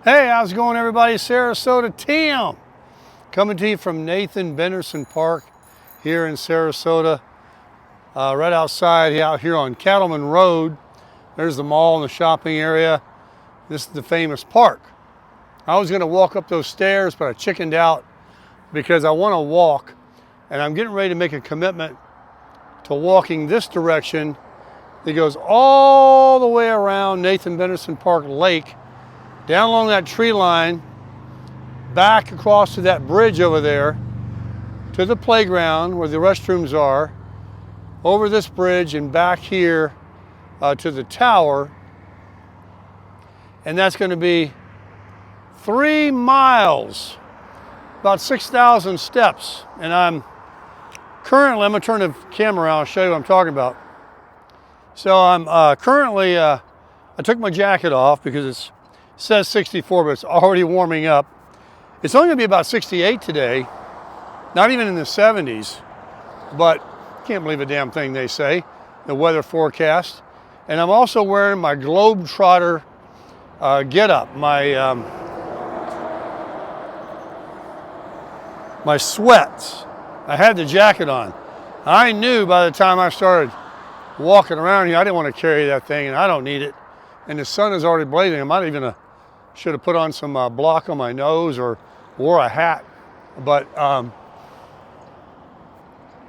Hey, how's it going, everybody? Sarasota Tim coming to you from Nathan Benderson Park here in Sarasota, right outside out here on Cattleman Road. There's the mall and the shopping area. This is the famous park. I was going to walk up those stairs, but I chickened out because I want to walk, and I'm getting ready to make a commitment to walking this direction that goes all the way around Nathan Benderson Park Lake, down along that tree line, back across to that bridge over there, to the playground where the restrooms are, over this bridge and back here to the tower. And that's going to be 3 miles, about 6,000 steps. And I'm going to turn the camera around and show you what I'm talking about. So I'm currently, I took my jacket off because it says 64, but it's already warming up. It's only going to be about 68 today, not even in the 70s, but can't believe a damn thing they say, the weather forecast. And I'm also wearing my Globetrotter get-up, my sweats. I had the jacket on. I knew by the time I started walking around here, I didn't want to carry that thing, and I don't need it. And the sun is already blazing. I might even should have put on some block on my nose or wore a hat. But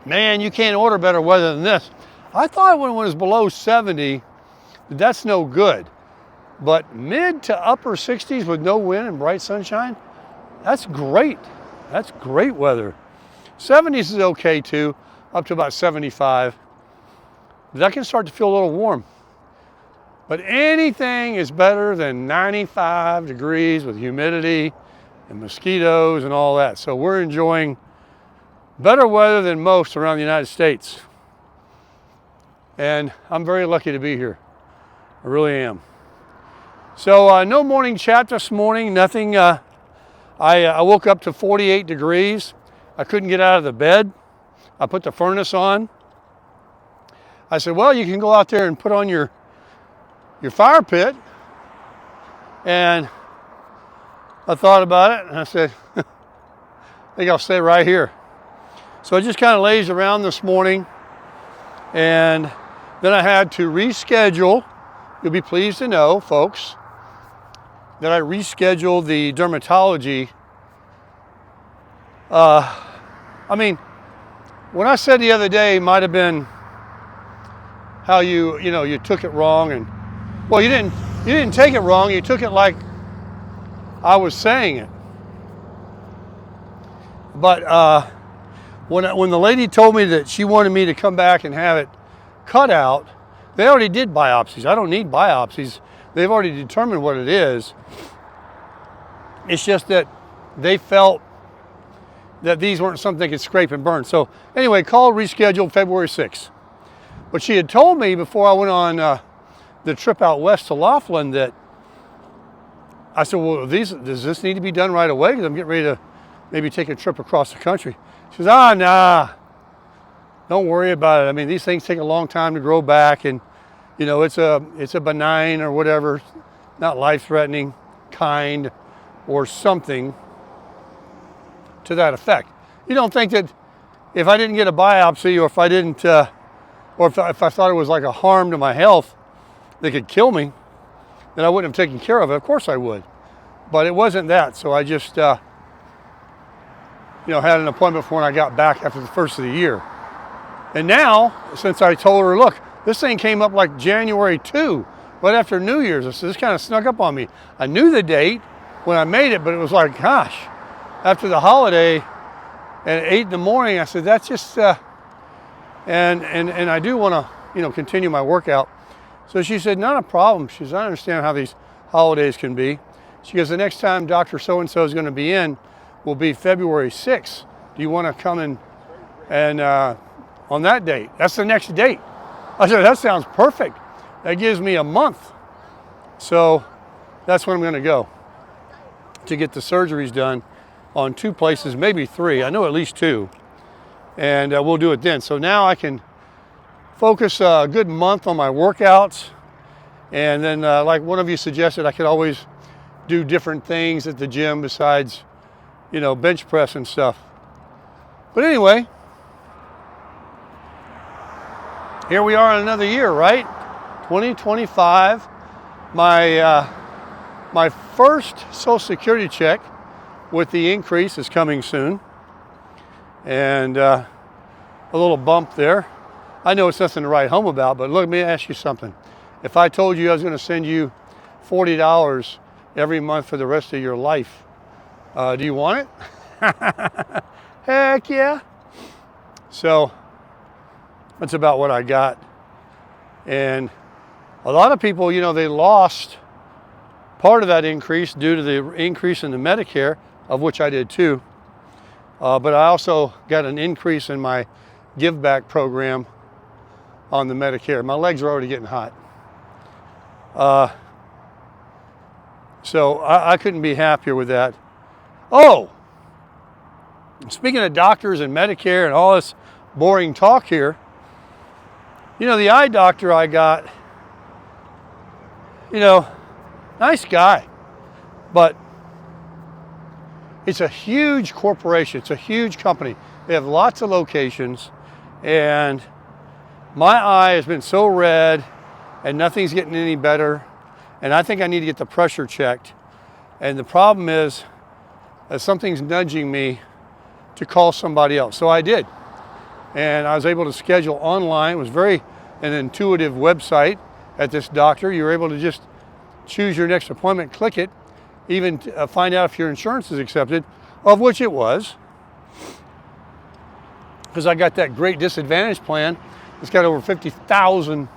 man, you can't order better weather than this. I thought when it was below 70, that's no good. But mid to upper 60s with no wind and bright sunshine, that's great. That's great weather. 70s is okay too, up to about 75. But that can start to feel a little warm. But anything is better than 95 degrees with humidity and mosquitoes and all that. So we're enjoying better weather than most around the United States. And I'm very lucky to be here. I really am. So no morning chat this morning, nothing. I woke up to 48 degrees. I couldn't get out of the bed. I put the furnace on. I said, well, you can go out there and put on your fire pit. And I thought about it and I said, I think I'll stay right here. So I just kind of lazed around this morning, and then I had to reschedule. You'll be pleased to know, folks, that I rescheduled the dermatology. I mean, when I said the other day, might have been how you took it wrong, and well, you didn't take it wrong. You took it like I was saying it. But when the lady told me that she wanted me to come back and have it cut out, they already did biopsies. I don't need biopsies. They've already determined what it is. It's just that they felt that these weren't something they could scrape and burn. So anyway, call rescheduled February 6th. But she had told me before I went on the trip out west to Laughlin that I said, well, does this need to be done right away? Because I'm getting ready to maybe take a trip across the country. She says, nah, don't worry about it. I mean, these things take a long time to grow back, and it's a benign or whatever, not life-threatening kind or something to that effect. You don't think that if I didn't get a biopsy, or if I didn't, or if I thought it was like a harm to my health that could kill me, then I wouldn't have taken care of it. Of course I would. But it wasn't that. So I just, had an appointment for when I got back after the first of the year. And now, since I told her, look, this thing came up like January 2, right after New Year's. I said, this kind of snuck up on me. I knew the date when I made it, but it was like, gosh, after the holiday at 8 in the morning, I said, that's just, and I do want to, continue my workout. So she said, not a problem. She says, I understand how these holidays can be. She goes, the next time Dr. So-and-so is going to be in will be February 6th. Do you want to come and on that date? That's the next date. I said, that sounds perfect. That gives me a month. So that's when I'm going to go to get the surgeries done on 2 places, maybe 3. I know at least 2. And we'll do it then. So now I can focus a good month on my workouts. And then like one of you suggested, I could always do different things at the gym besides, you know, bench press and stuff. But anyway, here we are in another year, right? 2025. My first Social Security check with the increase is coming soon. And a little bump there. I know it's nothing to write home about, but let me ask you something. If I told you I was going to send you $40 every month for the rest of your life, do you want it? Heck yeah. So that's about what I got. And a lot of people, you know, they lost part of that increase due to the increase in the Medicare, of which I did too. But I also got an increase in my give back program on the Medicare. My legs are already getting hot. So I couldn't be happier with that. Oh, speaking of doctors and Medicare and all this boring talk here, you know, the eye doctor I got, you know, nice guy, but it's a huge corporation. It's a huge company. They have lots of locations, and my eye has been so red and nothing's getting any better. And I think I need to get the pressure checked. And the problem is something's nudging me to call somebody else. So I did. And I was able to schedule online. It was an intuitive website at this doctor. You were able to just choose your next appointment, click it, even find out if your insurance is accepted, of which it was. Because I got that great disadvantage plan. It's got over 50,000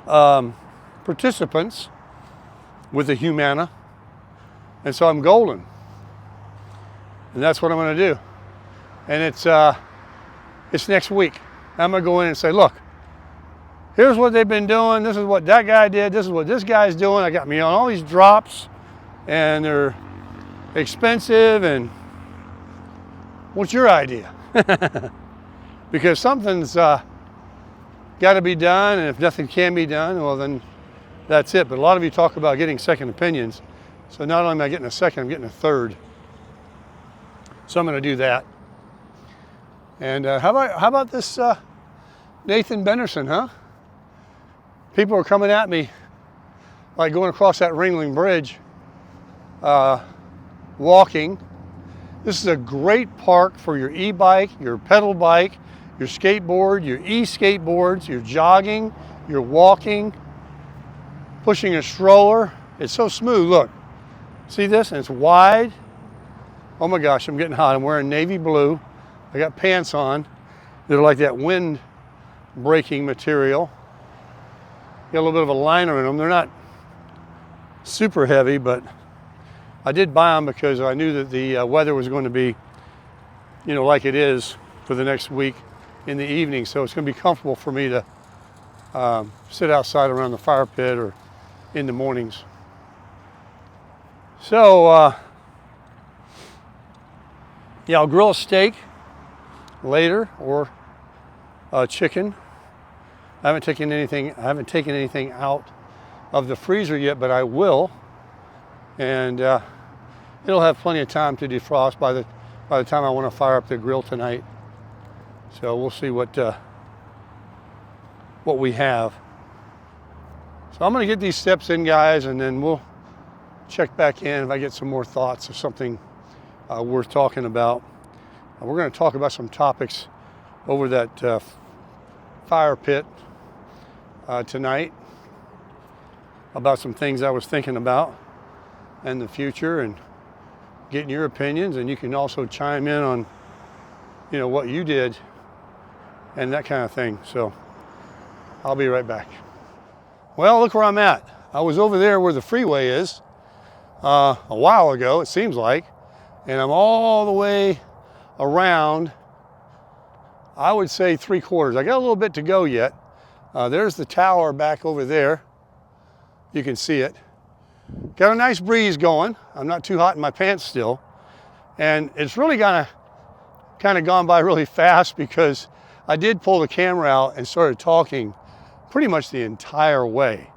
participants with the Humana. And so I'm golden. And that's what I'm going to do. And it's next week. I'm going to go in and say, look, here's what they've been doing. This is what that guy did. This is what this guy's doing. I got me on all these drops, and they're expensive. And what's your idea? Because something's got to be done, and if nothing can be done, well, then that's it. But a lot of you talk about getting second opinions. So not only am I getting a second, I'm getting a third. So I'm going to do that. And how about this Nathan Benderson, huh? People are coming at me like going across that Ringling Bridge, walking. This is a great park for your e-bike, your pedal bike, your skateboard, your e-skateboards, your jogging, your walking, pushing a stroller. It's so smooth. Look, see this? And it's wide. Oh my gosh, I'm getting hot. I'm wearing navy blue. I got pants on. They're like that wind breaking material. Got a little bit of a liner in them. They're not super heavy, but I did buy them because I knew that the weather was going to be, you know, like it is for the next week in the evening. So it's going to be comfortable for me to sit outside around the fire pit or in the mornings. So, yeah, I'll grill a steak later, or chicken. I haven't taken anything out of the freezer yet, but I will, and it'll have plenty of time to defrost by the time I want to fire up the grill tonight. So we'll see what we have. So I'm going to get these steps in, guys, and then we'll check back in if I get some more thoughts of something worth talking about. We're going to talk about some topics over that fire pit tonight, about some things I was thinking about and the future, and getting your opinions. And you can also chime in on, you know, what you did and that kind of thing. So I'll be right back. Well, look where I'm at. I was over there where the freeway is a while ago, it seems like, and I'm all the way around, I would say 3/4. I got a little bit to go yet. There's the tower back over there. You can see it. Got a nice breeze going. I'm not too hot in my pants still. And it's really kind of gone by really fast, because I did pull the camera out and started talking pretty much the entire way.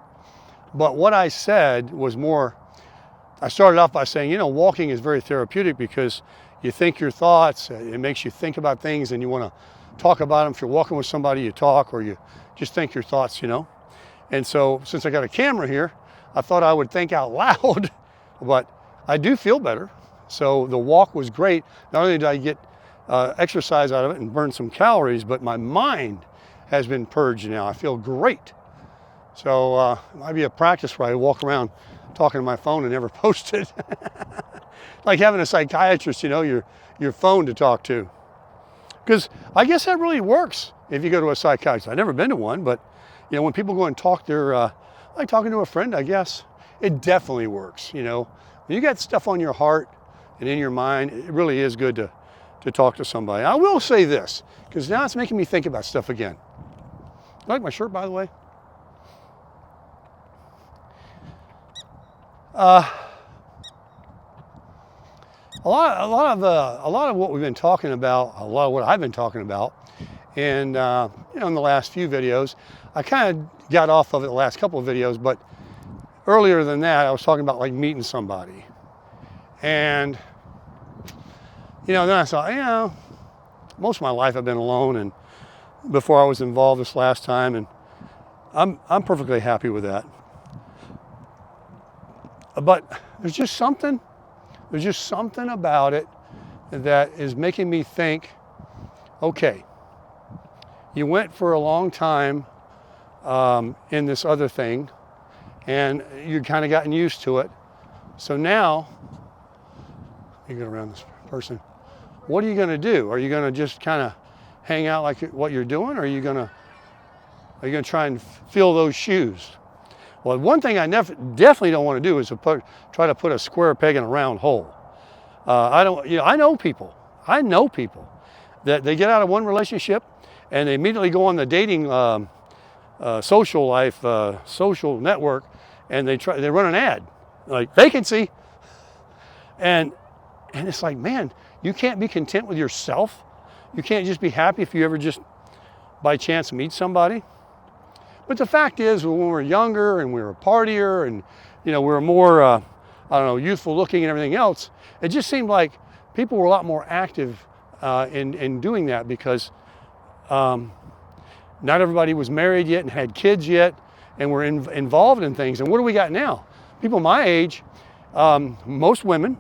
But what I said was more I started off by saying, walking is very therapeutic because you think your thoughts, it makes you think about things and you want to talk about them. If you're walking with somebody, you talk, or you just think your thoughts, And so since I got a camera here, I thought I would think out loud, but I do feel better. So the walk was great. Not only did I get exercise out of it and burn some calories, but my mind has been purged now. I feel great. So it might be a practice where I walk around talking to my phone and never post it. Like having a psychiatrist, your phone to talk to. Because I guess that really works if you go to a psychiatrist. I've never been to one, but when people go and talk, they're like talking to a friend, I guess. It definitely works, When you got stuff on your heart and in your mind, it really is good to talk to somebody. I will say this, because now it's making me think about stuff again. You like my shirt, by the way? A lot of what we've been talking about, a lot of what I've been talking about, and in the last few videos, I kind of got off of it the last couple of videos, but earlier than that, I was talking about like meeting somebody, and then I thought, most of my life I've been alone, and before I was involved this last time, and I'm perfectly happy with that. But there's just something about it that is making me think, okay, you went for a long time in this other thing, and you've kind of gotten used to it. So now, you get around this person, what are you going to do? Are you going to just kind of hang out like what you're doing, or are you going to try and fill those shoes? Well, one thing I definitely don't want to do is try to put a square peg in a round hole. I know people that they get out of one relationship and they immediately go on the dating social life, social network, and they run an ad like vacancy, and it's like, man, you can't be content with yourself. You can't just be happy if you ever just by chance meet somebody. But the fact is, when we were younger and we were a partier and, we were more, youthful looking and everything else, it just seemed like people were a lot more active in doing that because not everybody was married yet and had kids yet and were involved in things. And what do we got now? People my age, most women,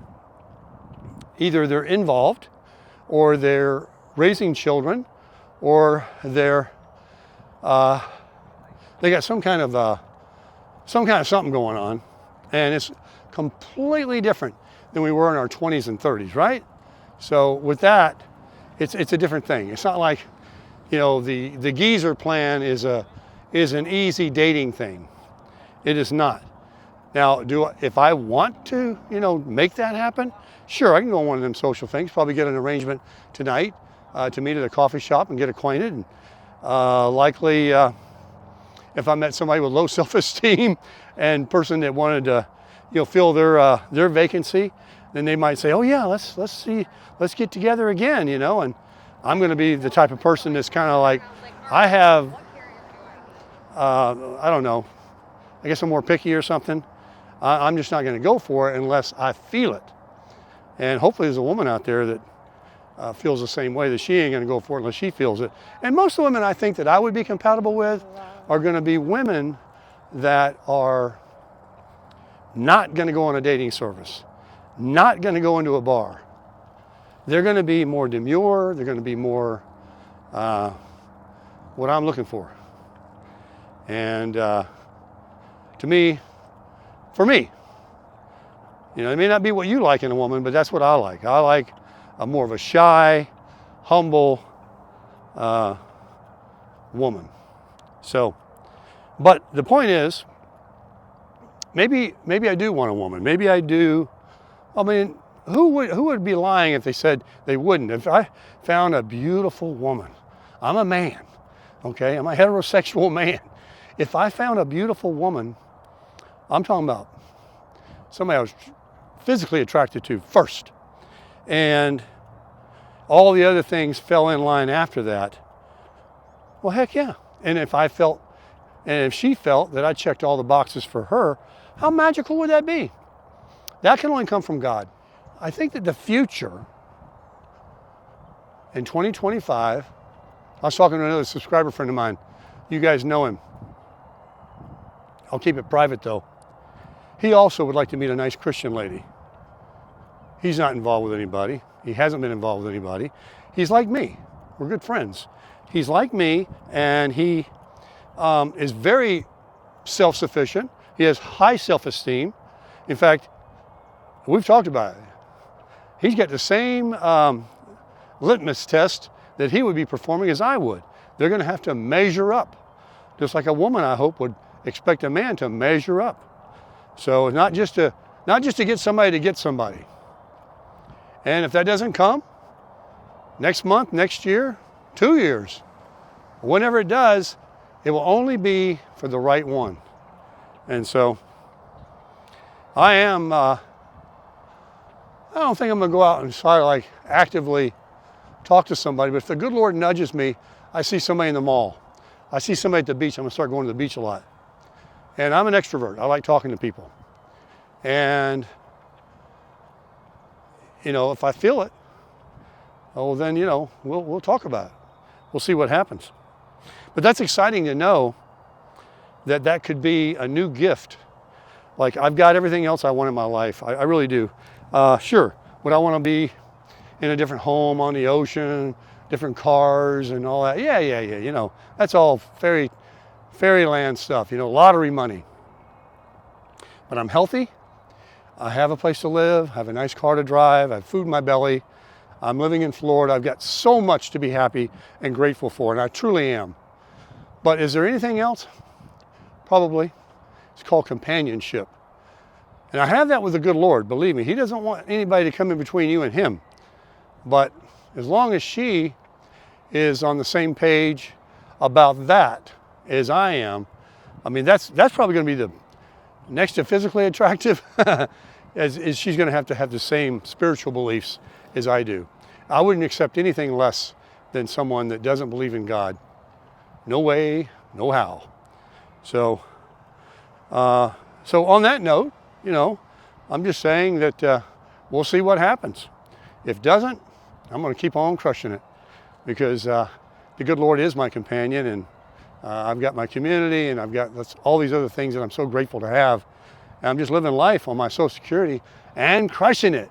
either they're involved or they're raising children or they're they got some kind of something going on, and it's completely different than we were in our 20s and 30s, right? So with that, it's a different thing. It's not like, the geezer plan is an easy dating thing. It is not. Now, if I want to, make that happen, sure, I can go on one of them social things. Probably get an arrangement tonight to meet at a coffee shop and get acquainted, and likely. If I met somebody with low self-esteem and person that wanted to, fill their vacancy, then they might say, oh yeah, let's get together again, and I'm going to be the type of person that's kind of like, I have, I don't know, I guess I'm more picky or something. I'm just not going to go for it unless I feel it. And hopefully there's a woman out there that feels the same way, that she ain't going to go for it unless she feels it. And most of the women I think that I would be compatible with are going to be women that are not going to go on a dating service, not going to go into a bar. They're going to be more demure. They're going to be more what I'm looking for. And for me, it may not be what you like in a woman, but that's what I like. I like more of a shy, humble woman. So, but the point is, maybe I do want a woman. Maybe I do. I mean, who would be lying if they said they wouldn't? If I found a beautiful woman, I'm a man, okay? I'm a heterosexual man. If I found a beautiful woman, I'm talking about somebody I was physically attracted to first, and all the other things fell in line after that, well, heck yeah. And if she felt that I checked all the boxes for her, how magical would that be? That can only come from God. I think that the future in 2025, I was talking to another subscriber friend of mine. You guys know him. I'll keep it private though. He also would like to meet a nice Christian lady. He's not involved with anybody. He hasn't been involved with anybody. He's like me. We're good friends. He's like me, and he is very self-sufficient. He has high self-esteem. In fact, we've talked about it. He's got the same litmus test that he would be performing as I would. They're going to have to measure up, just like a woman, I hope, would expect a man to measure up. So not just to get somebody. And if that doesn't come, next month, next year, 2 years, whenever it does, it will only be for the right one. And so I don't think I'm going to go out and try to like actively talk to somebody, but if the good Lord nudges me, I see somebody in the mall, I see somebody at the beach, I'm going to start going to the beach a lot. And I'm an extrovert. I like talking to people. And, you know, if I feel it, oh, then, you know, we'll talk about it. We'll see what happens. But that's exciting to know that that could be a new gift. Like, I've got everything else I want in my life. I really do. Sure, would I want to be in a different home on the ocean, different cars and all that? Yeah. You know, that's all fairyland stuff, you know, lottery money. But I'm healthy. I have a place to live, I have a nice car to drive, I have food in my belly. I'm living in Florida. I've got so much to be happy and grateful for, and I truly am. But is there anything else? Probably. It's called companionship. And I have that with the good Lord, believe me. He doesn't want anybody to come in between you and him. But as long as she is on the same page about that as I am, I mean, that's probably going to be the next to physically attractive, is she's going to have the same spiritual beliefs as I do. I wouldn't accept anything less than someone that doesn't believe in God. No way, no how. So on that note, you know, I'm just saying that we'll see what happens. If it doesn't, I'm going to keep on crushing it, because the good Lord is my companion, and I've got my community, and I've got all these other things that I'm so grateful to have. And I'm just living life on my Social Security and crushing it.